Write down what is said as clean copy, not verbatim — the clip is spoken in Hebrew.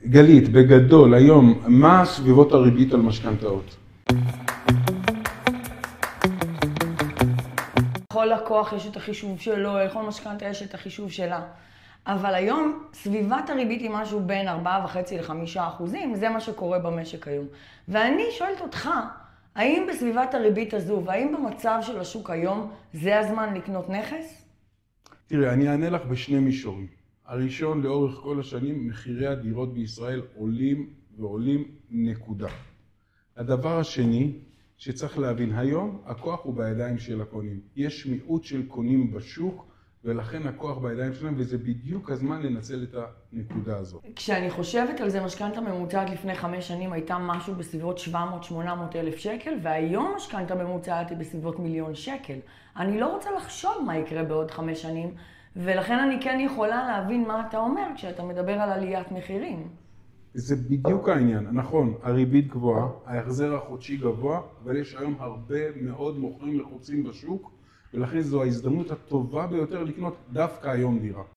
גלית, בגדול, היום, מה סביבות הריבית על משכנתאות? לכל לקוח יש את החישוב שלו, לכל משכנתא יש את החישוב שלה. אבל היום סביבת הריבית היא משהו בין 4.5% ל-5%, זה מה שקורה במשק היום. ואני שואלת אותך, האם בסביבת הריבית הזו, והאם במצב של השוק היום, זה הזמן לקנות נכס? תראה, אני אענה לך בשני מישורים. הראשון, לאורך כל השנים, מחירי הדירות בישראל עולים ועולים נקודה. הדבר השני, שצריך להבין, היום הכוח הוא בידיים של הקונים. יש מיעוט של קונים בשוק, ולכן הכוח בידיים שלהם, וזה בדיוק הזמן לנצל את הנקודה הזאת. כשאני חושבת על זה, משכנתא ממוצעת לפני 5 שנים הייתה משהו בסביבות 700-800 אלף שקל, והיום משכנתא ממוצעת היא בסביבות 1,000,000 שקל. אני לא רוצה לחשוב מה יקרה בעוד 5 שנים, ולכן אני כן יכולה להבין מה אתה אומר כשאתה מדבר על עליית מחירים. זה בדיוק העניין, נכון, הריבית גבוהה, ההחזר החודשי גבוה, אבל יש היום הרבה מאוד מוכרים לחוצים בשוק, ולכן זו ההזדמנות הטובה ביותר לקנות דווקא היום דירה.